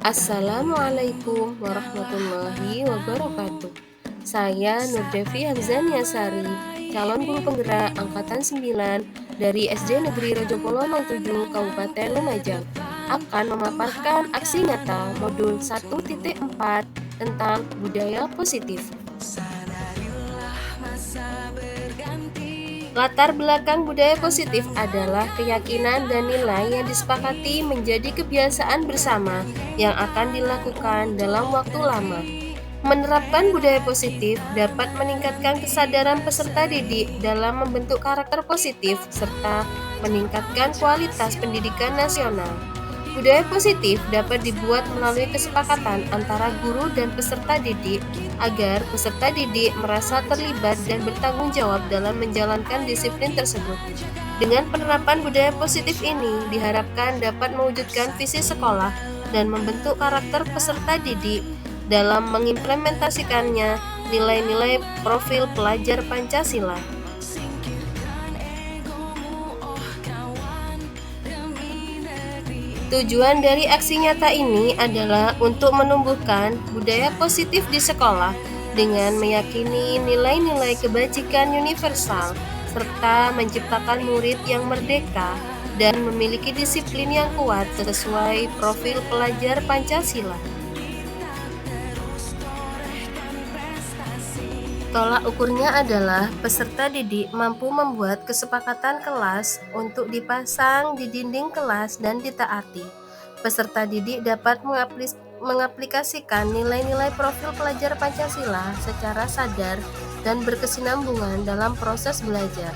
Assalamualaikum warahmatullahi wabarakatuh. Saya Nurdevi Hamzania Sari, calon guru penggerak Angkatan 9 dari SD Negeri Rajopolo 07 Kabupaten Lumajang, akan memaparkan aksi nyata modul 1.4 tentang budaya positif. Latar belakang budaya positif adalah keyakinan dan nilai yang disepakati menjadi kebiasaan bersama yang akan dilakukan dalam waktu lama. Menerapkan budaya positif dapat meningkatkan kesadaran peserta didik dalam membentuk karakter positif serta meningkatkan kualitas pendidikan nasional. Budaya positif dapat dibuat melalui kesepakatan antara guru dan peserta didik agar peserta didik merasa terlibat dan bertanggung jawab dalam menjalankan disiplin tersebut. Dengan penerapan budaya positif ini diharapkan dapat mewujudkan visi sekolah dan membentuk karakter peserta didik dalam mengimplementasikannya nilai-nilai profil pelajar Pancasila. Tujuan dari aksi nyata ini adalah untuk menumbuhkan budaya positif di sekolah dengan meyakini nilai-nilai kebajikan universal serta menciptakan murid yang merdeka dan memiliki disiplin yang kuat sesuai profil pelajar Pancasila. Tolak ukurnya adalah peserta didik mampu membuat kesepakatan kelas untuk dipasang di dinding kelas dan ditaati. Peserta didik dapat mengaplikasikan nilai-nilai profil pelajar Pancasila secara sadar dan berkesinambungan dalam proses belajar.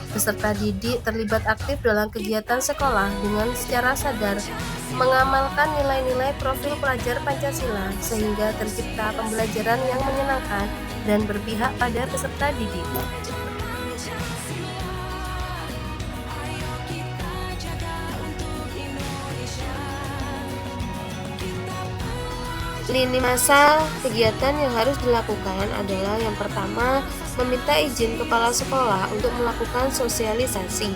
Peserta didik terlibat aktif dalam kegiatan sekolah dengan secara sadar mengamalkan nilai-nilai profil pelajar Pancasila sehingga tercipta pembelajaran yang menyenangkan dan berpihak pada peserta didik. Lini masa kegiatan yang harus dilakukan adalah yang pertama, meminta izin kepala sekolah untuk melakukan sosialisasi.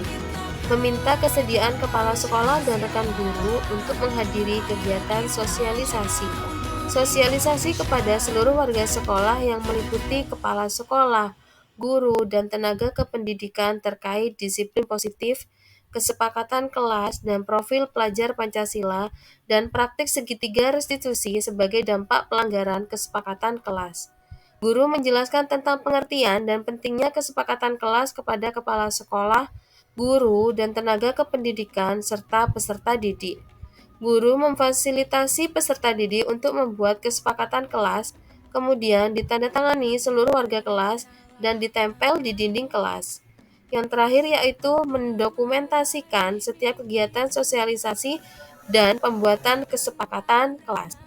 Meminta kesediaan kepala sekolah dan rekan guru untuk menghadiri kegiatan sosialisasi. Sosialisasi kepada seluruh warga sekolah yang meliputi kepala sekolah, guru, dan tenaga kependidikan terkait disiplin positif, kesepakatan kelas dan profil pelajar Pancasila, dan praktik segitiga restitusi sebagai dampak pelanggaran kesepakatan kelas. Guru menjelaskan tentang pengertian dan pentingnya kesepakatan kelas kepada kepala sekolah, guru, dan tenaga kependidikan, serta peserta didik. Guru memfasilitasi peserta didik untuk membuat kesepakatan kelas, kemudian ditandatangani seluruh warga kelas dan ditempel di dinding kelas. Yang terakhir yaitu mendokumentasikan setiap kegiatan sosialisasi dan pembuatan kesepakatan kelas.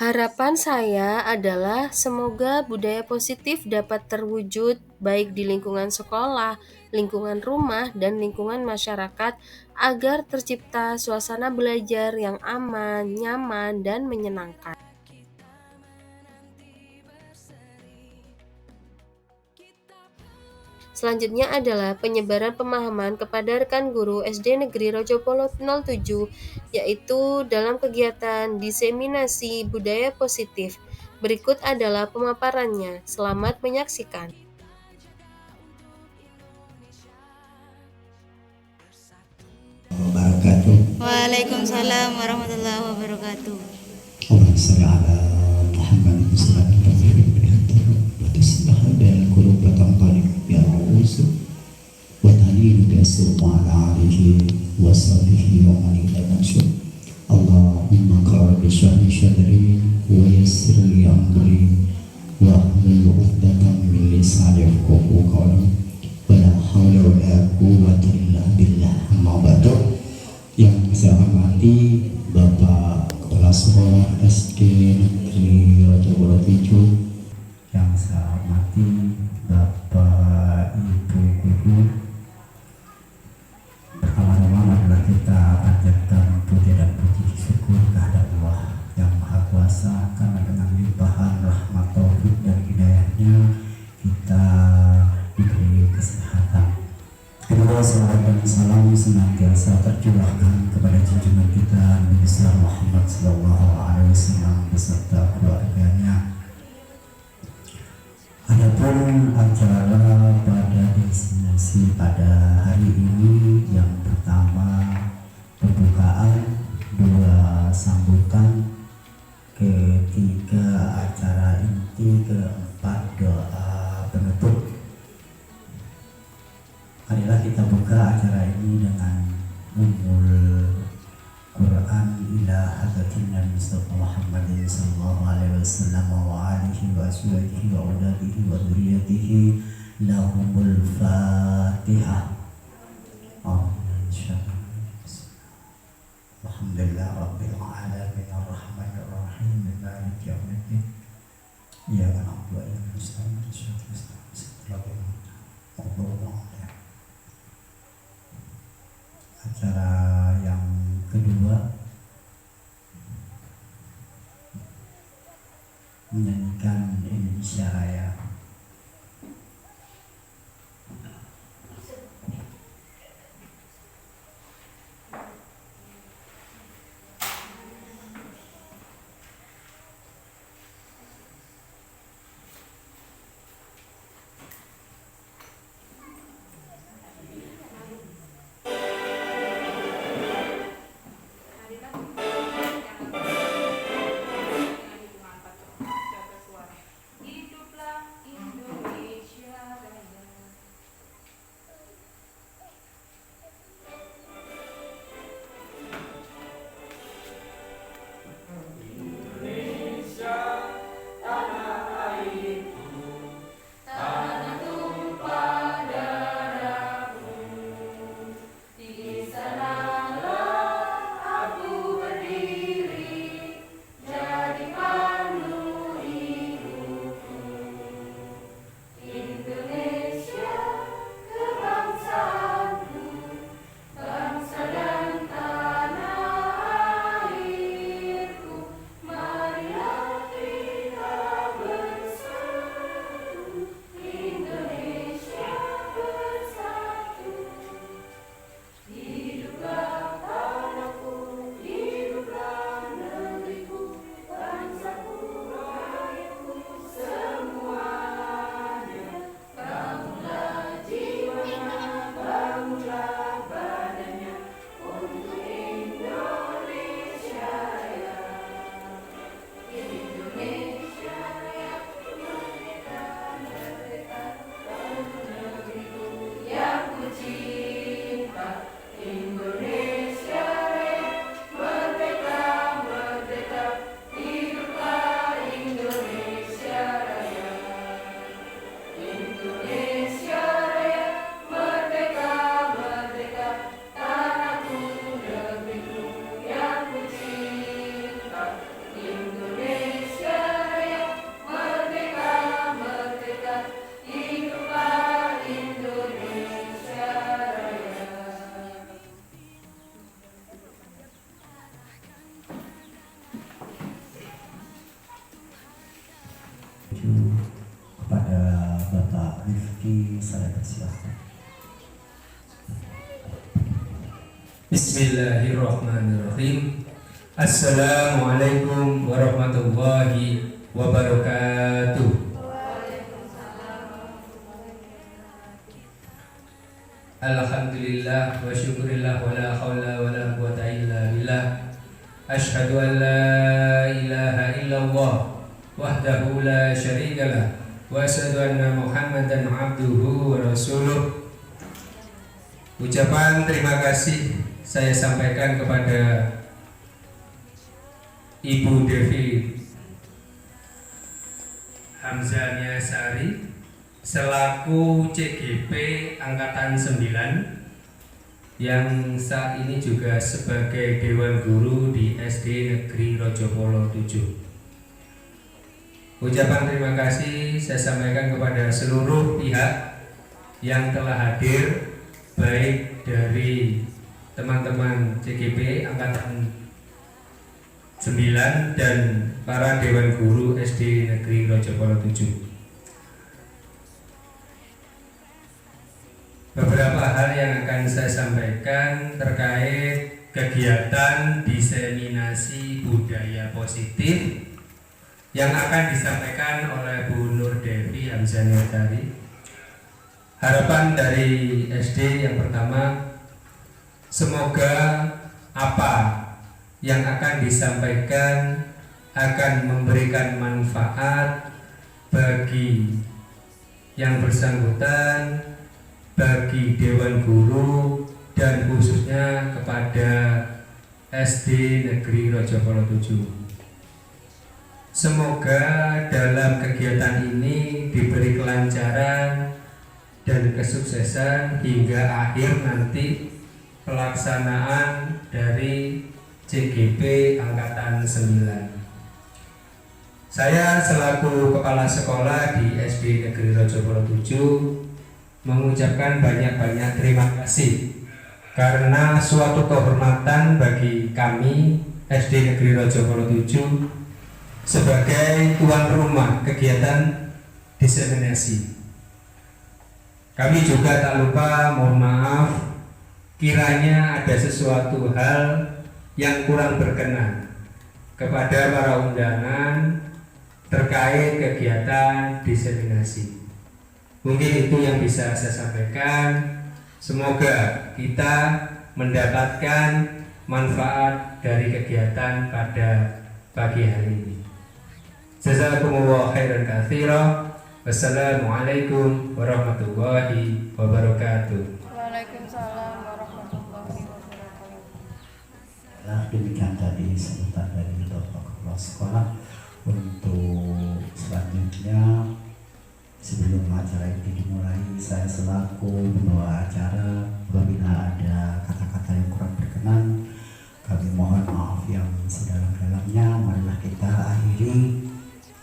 Harapan saya adalah semoga budaya positif dapat terwujud baik di lingkungan sekolah, lingkungan rumah, dan lingkungan masyarakat agar tercipta suasana belajar yang aman, nyaman, dan menyenangkan. Selanjutnya adalah penyebaran pemahaman kepada rekan guru SD Negeri Rajopolo 07, yaitu dalam kegiatan diseminasi budaya positif. Berikut adalah pemaparannya. Selamat menyaksikan. Waalaikumsalam warahmatullahi wabarakatuh. اللهم صل على محمد وسلم وتصلح بالقلوب وتنطلق بالرؤوس وتلين بالسوق على عليه وصحبه ومن الى منشور اللهم قرب بشهر شهري ويسر لي امري واحلل عقدة من لساني يفقهوا قولي ولا حول ولا قوة الا بالله اما بعد. Yang saya hormati Bapak Kepala Sekolah SD Negeri Rajopolo 7, yang saya hormati Bapak Ibu Guru. Pertama-tama adalah kita panjatkan puji dan puji syukur kehadirat Allah senantiasa tercurahkan kepada junjungan kita Nabi besar Muhammad Sallallahu Alaihi Wasallam beserta keluarganya. Adapun acara pada destinasi pada hari ini yang pertama pembukaan, dua sambutan, ketiga acara inti, keempat doa penutup. Marilah kita buka acara ini dengan Ummul Quran ila hadratin Nabi Muhammadin sallallahu alaihi wasallam wa alihi wa ashabihi wa auladihi wa dzurriyyatihi lahumul Fatihah. Alhamdulillah rabbil alamin arrahmanir rahim maliki yaumiddin. Iyyaka na'budu wa iyyaka nasta'in ihdinas siratal mustaqim. Acara yang kedua menyanyikan Indonesia Raya. Kepada Bapak Rifki saya persilahkan. Bismillahirrahmanirrahim. Assalamualaikum warahmatullahi wabarakatuh. Alhamdulillah wa syukurillah wa la hawla wa la quwata illa billah. Ashhadu an la ilaha illallah wahdahu la syarikalah wa asyhadu anna Muhammadan abduhu wa rasuluh. Ucapan terima kasih saya sampaikan kepada Ibu Devi Hamzania Sari selaku CGP Angkatan 9 yang saat ini juga sebagai Dewan Guru di SD Negeri Rojopolo 7. Ucapan terima kasih saya sampaikan kepada seluruh pihak yang telah hadir, baik dari teman-teman CGP Angkatan 9 dan para Dewan Guru SD Negeri Rojopolo 7. Beberapa hal yang akan saya sampaikan terkait kegiatan diseminasi budaya positif yang akan disampaikan oleh Bu Nur Devi Hamzani tadi. Harapan dari SD yang pertama, semoga apa yang akan disampaikan akan memberikan manfaat bagi yang bersangkutan, bagi Dewan Guru, dan khususnya kepada SD Negeri Rajapala 7. Semoga dalam kegiatan ini diberi kelancaran dan kesuksesan hingga akhir nanti pelaksanaan dari CGP Angkatan 9. Saya selaku Kepala Sekolah di SD Negeri Rajapala 7 mengucapkan banyak-banyak terima kasih karena suatu kehormatan bagi kami SD Negeri Rajapala 7 sebagai tuan rumah kegiatan diseminasi. Kami juga tak lupa mohon maaf kiranya ada sesuatu hal yang kurang berkenan kepada para undangan terkait kegiatan diseminasi. Mungkin itu yang bisa saya sampaikan. Semoga kita mendapatkan manfaat dari kegiatan pada pagi hari ini. Jazakumullah khairan katsira. Wassalamualaikum warahmatullahi wabarakatuh. Waalaikumsalam warahmatullahi wabarakatuh. Demikian tadi sebutan dari Bapak Kepala Sekolah. Untuk selanjutnya, sebelum acara ini dimulai, saya selaku pembawa acara, apabila ada kata-kata yang kurang berkenan, kami mohon maaf yang sedalam-dalamnya. Marilah kita akhiri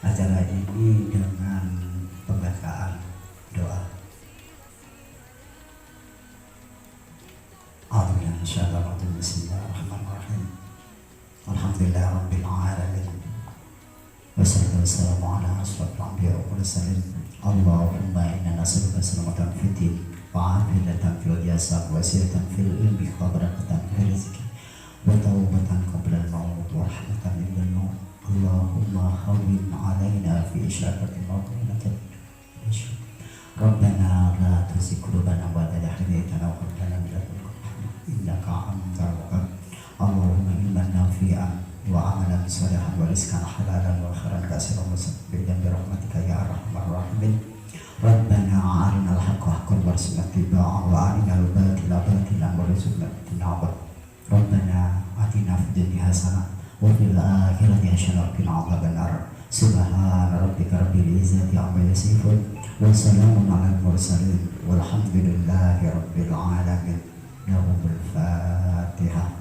acara ini dengan pembacaan doa. Bismillahirrahmanirrahim. Alhamdulillahirabbil alamin. Wassalamu ala asyrafil anbiya wal mursalin. Allahumma inna nas'aluka salamatan fid din wa afiyatan fil jasad wa sihhatan fil ilmi wa barakatan fil rizqi wa tawbatan qabla al-maut wa rahmatan inda al-maut. Allahumma hawwin alaina fi isyaqati mawqinatan. Rabbana la tuzigh qulubana ba'da idh hadaytana wa hab lana min ladunka rahmah innaka antal wahhab. Allahumma ilman nafi'an wa amalan shalihan wa rizqan halalan wa khairan katsiran wa sabbilan bi rahmatika ya arhamar rahimin. Rabbana arinal haqqa haqqan warzuqna ittiba'ahu wa arinal batila batilan warzuqna ijtinabah. Rabbana atina fid dunya hasanah wa fil akhirati hasanah wa qina adzabannar. Subhana rabbika rabbil izzati amma yasifun wa salamun alal mursalin walhamdulillahi rabbil alamin. Lahumul Fatihah.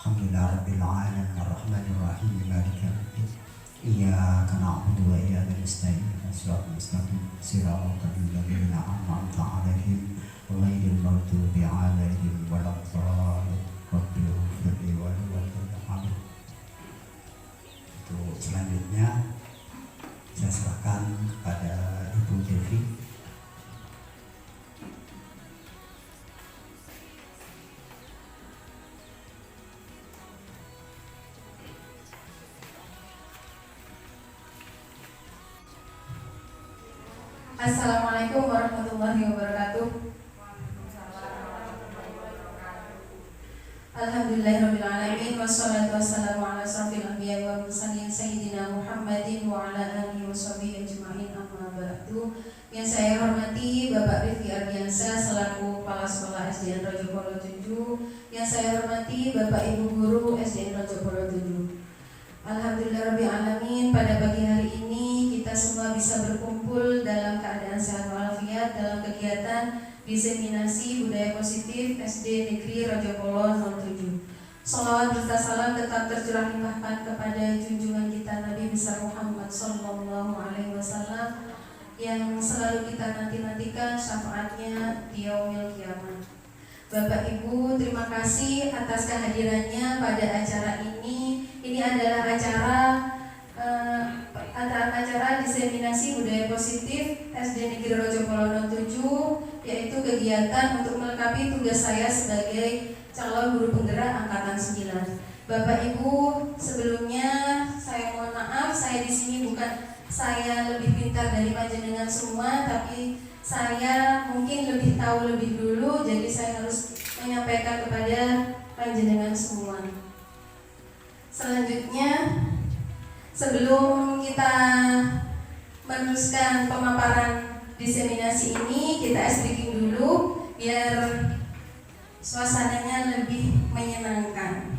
Alhamdulillah rabbil alamin arrahmanir rahim maliki yaumiddin. Iyyaka na'budu wa iyyaka nasta'in ihdinas siratal mustaqim siratal ladzina an'amta 'alaihim ghairil maghdubi 'alaihim waladdallin. Rabbil ighfirli wa li walidayya. Untuk selanjutnya saya serahkan kepada Ibu Devi. Assalamualaikum warahmatullahi wabarakatuh. Alhamdulillahirabbil alamin wassalatu wassalamu ala asyrafil anbiya'i wal mursalin sayyidina Muhammadin wa ala alihi washabihi ajmain, amma ba'du. Yang saya hormati Bapak Rifki Ardiansyah selaku Kepala Sekolah SDN Rajapala 7. Yang saya hormati Bapak Ibu Guru SDN Rajapala 7. Alhamdulillahirabbil alamin, pada pagi hari ini kita semua bisa berkumpul dalam keadaan sehat walafiat dalam kegiatan diseminasi budaya positif SD Negeri Rajapala 07. Shalawat berserta salam tetap tercurah limpahkan kepada junjungan kita Nabi besar Muhammad sallallahu alaihi wasallam yang selalu kita nanti-nantikan syafaatnya di yaumil kiamat. Bapak Ibu, terima kasih atas kehadirannya pada acara ini. Ini adalah acara acara diseminasi budaya positif SD Negeri Rojopolo 07, yaitu kegiatan untuk melengkapi tugas saya sebagai calon guru penggerak angkatan 9. Bapak Ibu, sebelumnya saya mohon maaf, saya di sini bukan saya lebih pintar dari panjenengan semua, tapi saya mungkin lebih tahu lebih dulu, jadi saya harus menyampaikan kepada panjenengan semua. Selanjutnya, sebelum kita meneruskan pemaparan diseminasi ini, kita ice breaking dulu biar suasananya lebih menyenangkan.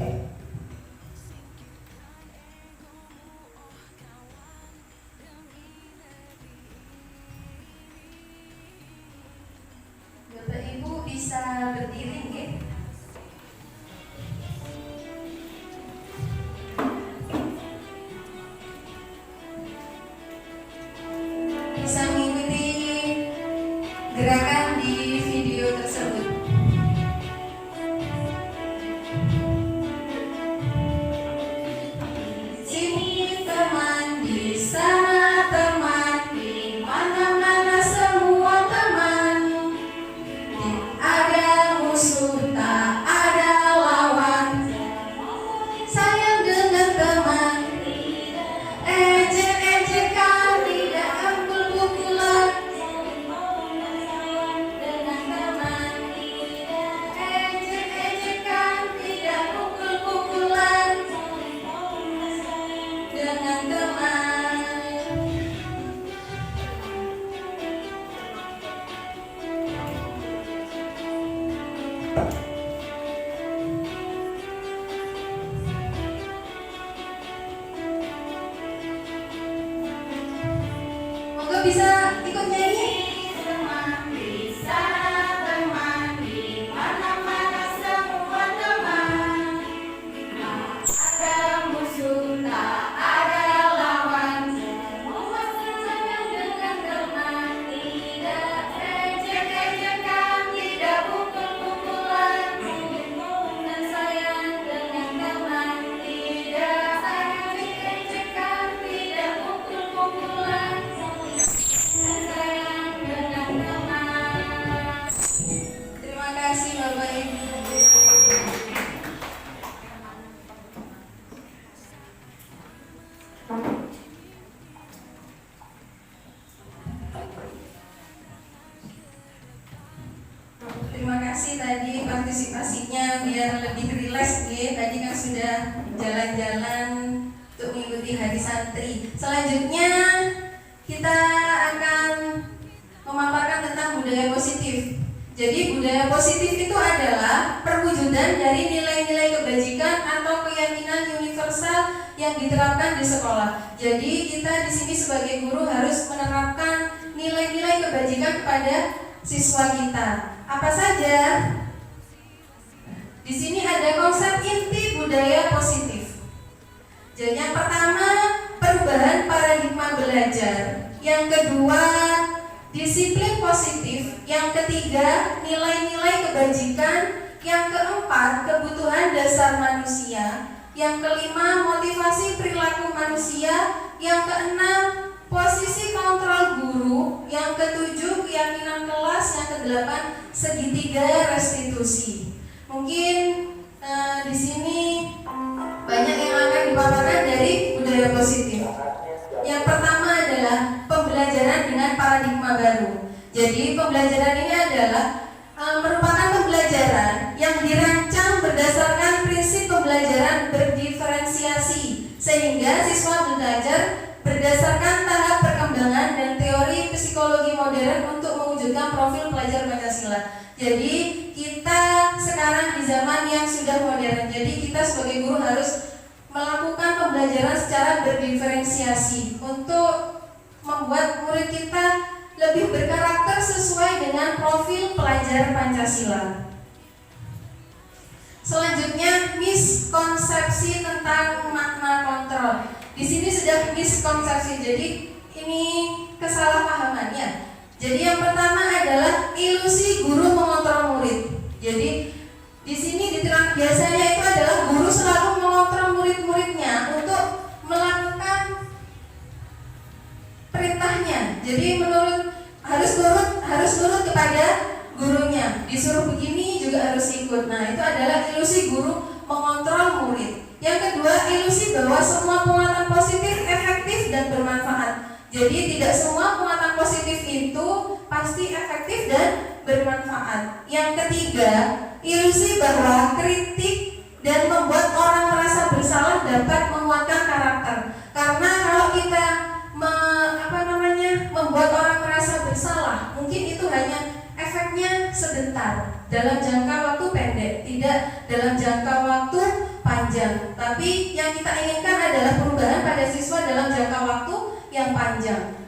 Bapak Ibu bisa berdiri nggih? Bisa mengikuti gerakan di video tersebut. Sini teman, di sana teman, di mana-mana semua teman. Ada musuh tak ada lawan, sayang dengan teman, ejek-ejekan tidak pukul-pukulan. Dengan teman, ejek-ejekan tidak pukul-pukulan. Dengan teman. Moga bisa ikut nyanyi. Teman bisa teman, di mana-mana semua teman. Ada musuh tak ada lawan, semua sayang dengan teman. Tidak ejek-ejekan, tidak pukul-pukulan. Dan sayang dengan teman, tidak ejek-ejekan, tidak pukul-pukulan. Dan sayang dengan teman. Terima kasih Bapak Ibu. Terima kasih tadi partisipasinya biar lebih rileks ya. Tadi kan sudah jalan-jalan untuk mengikuti hari santri. Selanjutnya kita akan memaparkan tentang budaya positif. Jadi budaya positif itu adalah perwujudan dari nilai-nilai kebajikan atau keyakinan universal yang diterapkan di sekolah. Jadi kita di sini sebagai guru harus menerapkan nilai-nilai kebajikan kepada siswa kita. Apa saja? Di sini ada konsep inti budaya positif. Jadi yang pertama, perubahan paradigma belajar. Yang kedua, disiplin positif. Yang ketiga, nilai-nilai kebajikan. Yang keempat, kebutuhan dasar manusia. Yang kelima, motivasi perilaku manusia. Yang keenam, posisi kontrol guru. Yang ketujuh, keyakinan kelas. Yang kedelapan, segitiga restitusi. Mungkin di sini banyak yang akan dipaparkan dari budaya positif. Yang pertama adalah pembelajaran dengan paradigma baru. Jadi pembelajaran ini adalah merupakan pembelajaran yang dirancang berdasarkan prinsip pembelajaran berdiferensiasi, sehingga siswa belajar berdasarkan tahap perkembangan dan teori psikologi modern untuk mewujudkan profil pelajar Pancasila. Jadi kita sekarang di zaman yang sudah modern, jadi kita sebagai guru harus melakukan pembelajaran secara berdiferensiasi untuk membuat murid kita lebih berkarakter sesuai dengan profil pelajar Pancasila. Selanjutnya, miskonsepsi tentang makna kontrol. Di sini sudah miskonsepsi, jadi ini kesalahpahamannya. Jadi yang pertama adalah ilusi guru mengontrol murid. Jadi di sini diterang biasanya itu adalah guru selalu mengontrol murid-muridnya untuk melakukan Jadi harus nurut kepada gurunya. Disuruh begini juga harus ikut. Nah, itu adalah ilusi guru mengontrol murid. Yang kedua, ilusi bahwa semua penguatan positif efektif dan bermanfaat. Jadi tidak semua penguatan positif itu pasti efektif dan bermanfaat. Yang ketiga, ilusi bahwa kritik dan membuat orang merasa bersalah dapat menguatkan karakter. Karena kalau kita membuat orang merasa bersalah, mungkin itu hanya efeknya sebentar, dalam jangka waktu pendek, tidak dalam jangka waktu panjang. Tapi yang kita inginkan adalah perubahan pada siswa dalam jangka waktu yang panjang.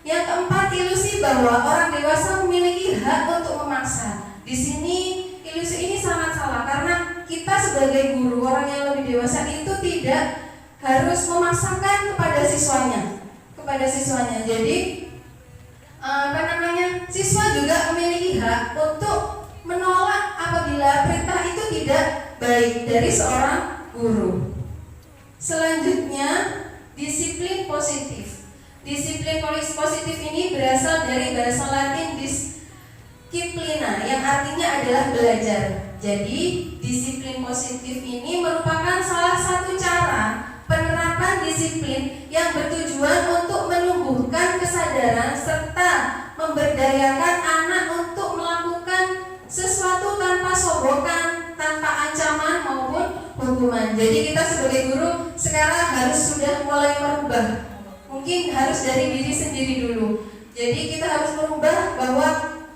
Yang keempat, ilusi bahwa orang dewasa memiliki hak untuk memaksa. Di sini ilusi ini sangat salah, karena kita sebagai guru, orang yang lebih dewasa itu tidak harus memaksakan kepada siswanya. Jadi siswa juga memiliki hak untuk menolak apabila perintah itu tidak baik dari seorang guru. Selanjutnya, disiplin positif. Disiplin positif ini berasal dari bahasa Latin disciplina, yang artinya adalah belajar. Jadi, disiplin positif ini merupakan salah satu cara penerapan disiplin yang bertujuan untuk menumbuhkan kesadaran serta memberdayakan anak untuk melakukan sesuatu tanpa sogokan, tanpa ancaman maupun hukuman. Jadi kita sebagai guru sekarang harus sudah mulai merubah. Mungkin harus dari diri sendiri dulu. Jadi kita harus merubah bahwa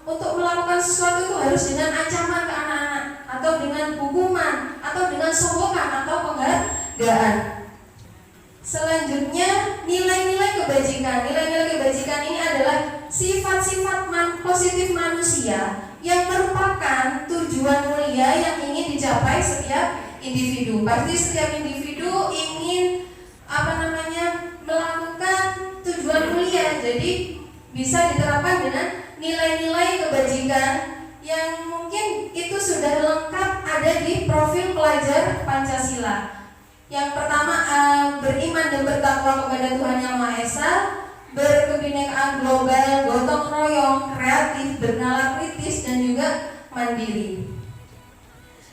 untuk melakukan sesuatu itu harus dengan ancaman ke anak-anak, atau dengan hukuman, atau dengan sogokan atau penghargaan. Selanjutnya, nilai-nilai kebajikan. Nilai-nilai kebajikan ini adalah sifat-sifat positif manusia yang merupakan tujuan mulia yang ingin dicapai setiap individu. Pasti setiap individu ingin melakukan tujuan mulia. Jadi bisa diterapkan dengan nilai-nilai kebajikan yang mungkin itu sudah lengkap ada di profil pelajar Pancasila. Yang pertama, beriman dan bertakwa kepada Tuhan Yang Maha Esa, berkebinekaan global, gotong royong, kreatif, bernalar kritis, dan juga mandiri.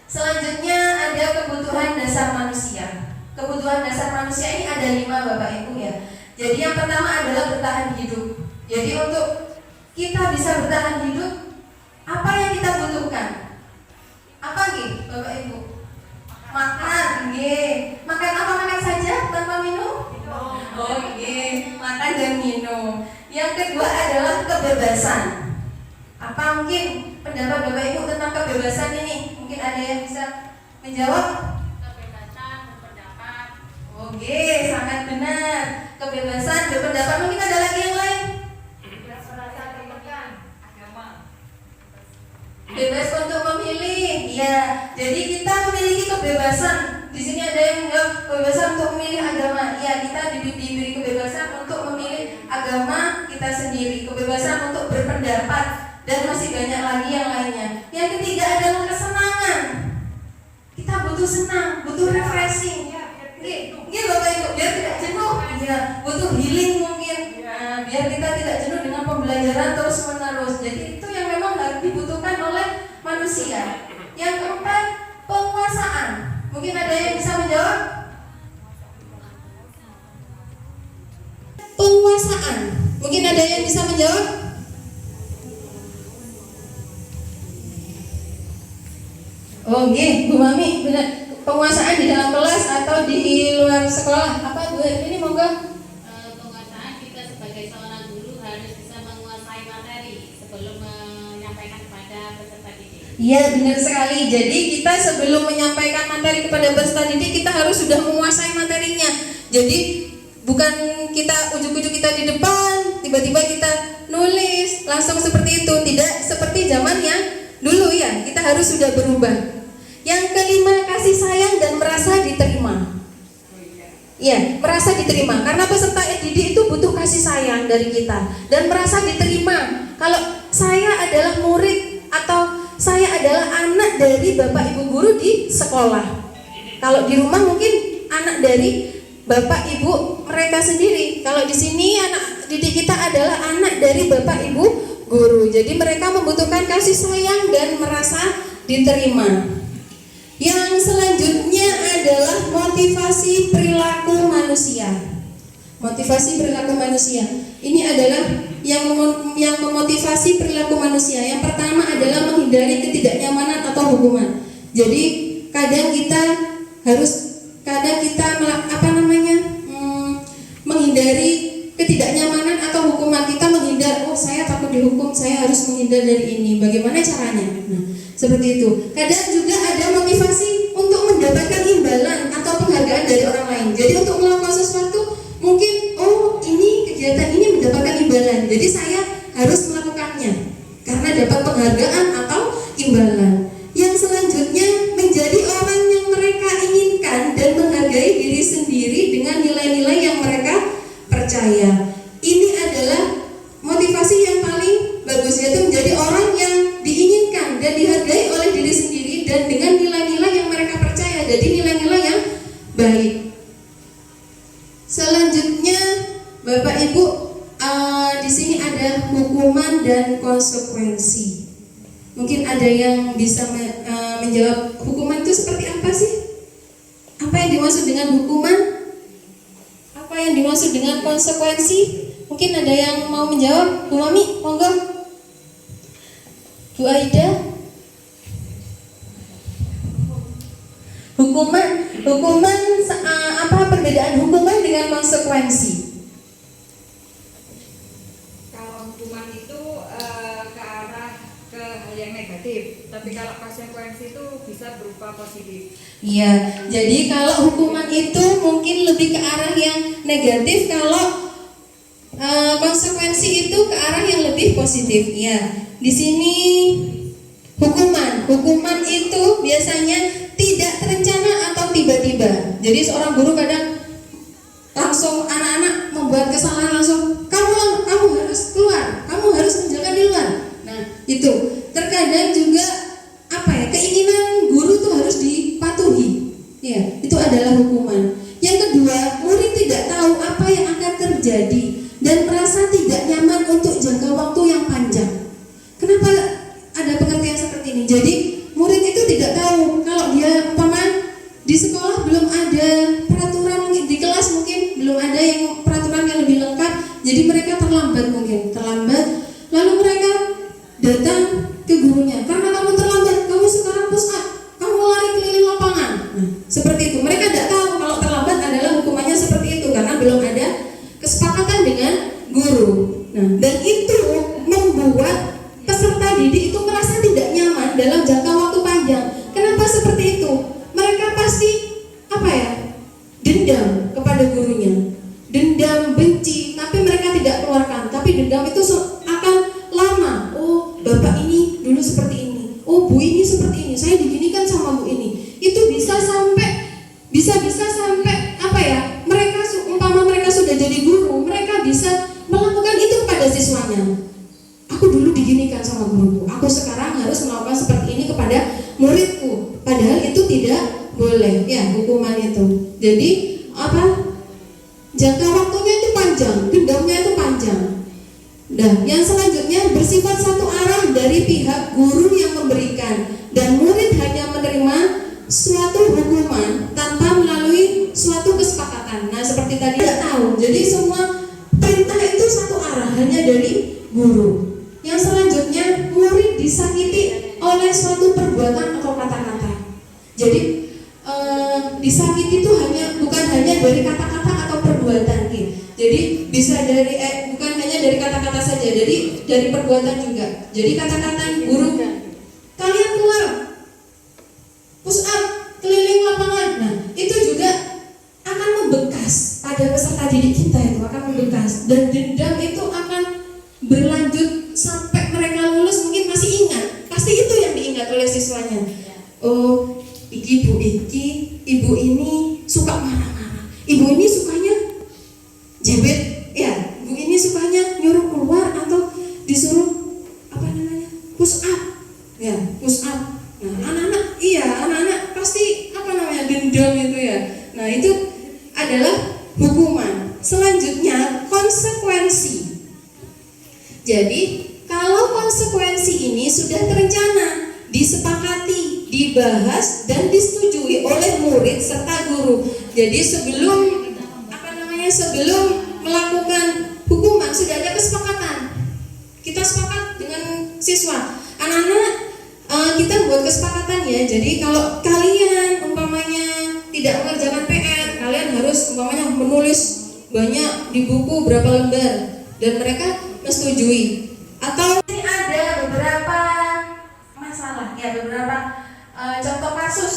Selanjutnya ada kebutuhan dasar manusia. Kebutuhan dasar manusia ini ada 5, Bapak Ibu ya. Jadi yang pertama adalah bertahan hidup. Jadi untuk kita bisa bertahan hidup, apa yang kita butuhkan? Apa nih, Bapak Ibu? Makan, makan apa? Makan saja tanpa minum? Makan dan minum. Yang kedua adalah kebebasan. Apa mungkin pendapat Bapak Ibu tentang kebebasan ini? Mungkin ada yang bisa menjawab? Kebebasan berpendapat. Sangat benar. Kebebasan berpendapat. Mungkin ada lagi yang lain? Bebas untuk memilih, ya. Jadi kita memiliki kebebasan. Di sini ada yang menjawab kebebasan untuk memilih agama. Ya, kita diberi kebebasan untuk memilih agama kita sendiri, kebebasan untuk berpendapat, dan masih banyak lagi yang lainnya. Yang ketiga adalah kesenangan. Kita butuh senang, butuh refreshing. Bapak Ibu, biar tidak jenuh. Ya, butuh healing mungkin. Nah, biar kita tidak jenuh dengan pembelajaran terus menerus. Jadi itu yang memang harus dibutuhkan oleh manusia. Yang keempat, penguasaan. Mungkin ada yang bisa menjawab? Penguasaan. Mungkin ada yang bisa menjawab? Bu Mami, benar. Penguasaan di dalam kelas atau di luar sekolah? Apa Bu ini monggo? Penguasaan, kita sebagai seorang guru harus bisa menguasai materi sebelum menyampaikan kepada peserta didik. Iya, benar sekali. Jadi kita sebelum menyampaikan materi kepada peserta didik, kita harus sudah menguasai materinya. Jadi bukan kita ujuk-ujuk kita di depan, tiba-tiba kita nulis langsung seperti itu. Tidak seperti zaman yang dulu ya. Kita harus sudah berubah. Yang kelima, kasih sayang dan merasa diterima. Ya, merasa diterima. Karena peserta didik itu butuh kasih sayang dari kita dan merasa diterima. Kalau saya adalah murid atau saya adalah anak dari Bapak Ibu guru di sekolah. Kalau di rumah mungkin anak dari bapak ibu mereka sendiri. Kalau di sini anak didik kita adalah anak dari bapak ibu guru. Jadi mereka membutuhkan kasih sayang dan merasa diterima. Yang selanjutnya adalah motivasi perilaku manusia. Motivasi perilaku manusia. Ini adalah yang memotivasi perilaku manusia. Yang pertama adalah menghindari ketidaknyamanan atau hukuman. Jadi kadang kita menghindari ketidaknyamanan atau hukuman. Kita menghindar, oh saya takut dihukum, saya harus menghindar dari ini. Bagaimana caranya? Nah, seperti itu. Kadang juga ada motivasi untuk mendapatkan imbalan atau penghargaan dari orang lain. Jadi untuk melakukan sesuatu, mungkin ini kegiatan ini mendapatkan imbalan, jadi saya harus melakukannya karena dapat penghargaan atau imbalan. Yang selanjutnya menjadi orang yang mereka inginkan dan menghargai diri sendiri dengan nilai-nilai yang mereka percaya. Ini adalah motivasi yang paling bagus, yaitu menjadi orang yang diinginkan dan dihargai oleh diri sendiri dan dengan nilai-nilai yang mereka percaya. Jadi nilai-nilai yang baik. Selanjutnya Bapak Ibu, di sini ada hukuman dan konsekuensi. Mungkin ada yang bisa menjawab hukuman itu seperti apa sih? Apa yang dimaksud dengan hukuman? Apa yang dimaksud dengan konsekuensi? Mungkin ada yang mau menjawab? Bu Mami, monggo. Bu Aida. Hukuman apa perbedaan hukuman dengan konsekuensi? Kalau hukuman itu ke arah ke hal yang negatif, tapi kalau konsekuensi itu bisa berupa positif. Iya, jadi kalau hukuman itu mungkin lebih ke arah yang negatif, kalau konsekuensi itu ke arah yang lebih positif. Ya, di sini hukuman itu biasanya tidak terencana atau tiba-tiba. Jadi seorang guru kadang langsung anak-anak membuat kesalahan langsung kamu harus keluar, kamu harus menjaga di luar. Nah, itu terkadang juga keinginan guru itu harus dipatuhi. Ya, itu adalah hukuman. Yang kedua, murid tidak tahu apa yang akan terjadi dan merasa tidak nyaman untuk jangka waktu yang panjang. Kenapa ada pengertian seperti ini? Jadi murid itu tidak tahu kalau dia di sekolah belum ada peraturan, mungkin di kelas mungkin belum ada yang peraturan yang lebih lengkap, jadi mereka terlambat, lalu mereka datang ke gurunya, karena kamu terlambat, kamu sekarang push up, kamu lari keliling lapangan. Nah, seperti itu. Mereka tidak tahu kalau terlambat adalah hukumannya seperti itu karena belum ada kesepakatan dengan guru. Nah, dan itu membuat peserta didik itu merasa tidak nyaman dalam jangka waktu panjang. Kenapa seperti itu? Mereka pasti dendam kepada gurunya, dendam, benci, tapi mereka tidak keluarkan. Tapi dendam itu akan lama. Oh, bapak ini dulu seperti ini. Oh, bu ini seperti ini. Saya diginikan sama bu ini. Itu bisa sampai mereka sudah jadi guru, mereka bisa melakukan itu kepada siswanya. Aku dulu diginikan sama guruku, aku sekarang harus melakukan seperti ini kepada muridku. Padahal itu tidak boleh, ya, hukuman itu. Jadi jangka waktunya itu panjang, dendamnya itu panjang. Dan yang selanjutnya bersifat satu arah dari pihak guru yang memberikan, dan murid hanya menerima suatu hukuman tanpa melalui suatu kesepakatan. Nah, seperti tadi tidak tahu. Jadi semua perintah itu satu arah, hanya dari guru. Yang selanjutnya, murid disakiti oleh suatu perbuatan atau kata-kata. Jadi disakiti itu bukan hanya dari kata-kata atau perbuatan. Jadi bisa dari bukan hanya dari kata-kata saja, jadi dari perbuatan juga. Jadi kata-kata guru, kalian keluar, push up, keliling lapangan. Nah, itu juga akan membekas pada peserta didik kita, itu akan membekas, dan dendam itu akan berlanjut sampai mereka lulus, mungkin masih ingat. Pasti itu yang diingat oleh siswanya. Oh, ibu ini suka marah-marah. Ibu ini sukanya jebet, ya. Ibu ini sukanya nyuruh keluar atau disuruh push up, ya, push up. Nah, anak-anak pasti dendam itu, ya. Nah, itu adalah selanjutnya konsekuensi. Jadi kalau konsekuensi ini sudah terencana, disepakati, dibahas dan disetujui oleh murid serta guru. Jadi sebelum sebelum melakukan hukuman sudah ada kesepakatan. Kita sepakat dengan siswa, anak-anak, kita buat kesepakatan ya. Jadi kalau kalian umpamanya tidak mengerjakan PR, kalian harus umpamanya menulis banyak di buku berapa lembar, dan mereka menyetujui. Atau ini ada beberapa masalah ya, beberapa contoh kasus.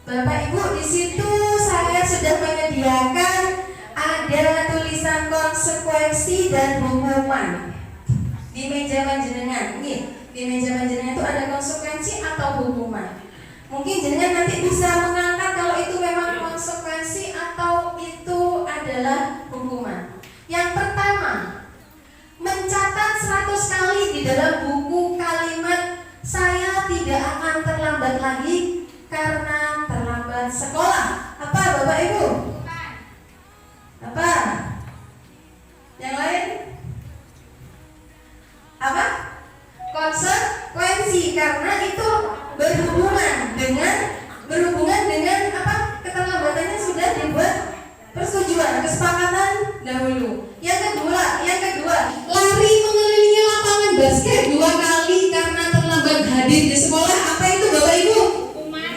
Bapak Ibu, di situ saya sudah menyediakan ada tulisan konsekuensi dan hukuman di meja panjenengan. Nih, di meja panjenengan itu ada konsekuensi atau hukuman. Mungkin jenengan nanti bisa mengangkat kalau itu memang konsekuensi atau itu adalah hukuman. Yang pertama, mencatat 100 kali di dalam buku kalimat "saya tidak akan terlambat lagi karena terlambat sekolah". Apa Bapak Ibu? Apa? Yang lain? Apa? Konsekuensi, karena itu berhubungan dengan apa? Keterlambatannya sudah dibuat persetujuan, kesepakatan dahulu. Yang kedua, lari mengelilingi lapangan basket 2 kali karena terlambat hadir di sekolah. Apa itu Bapak Ibu? Hukuman.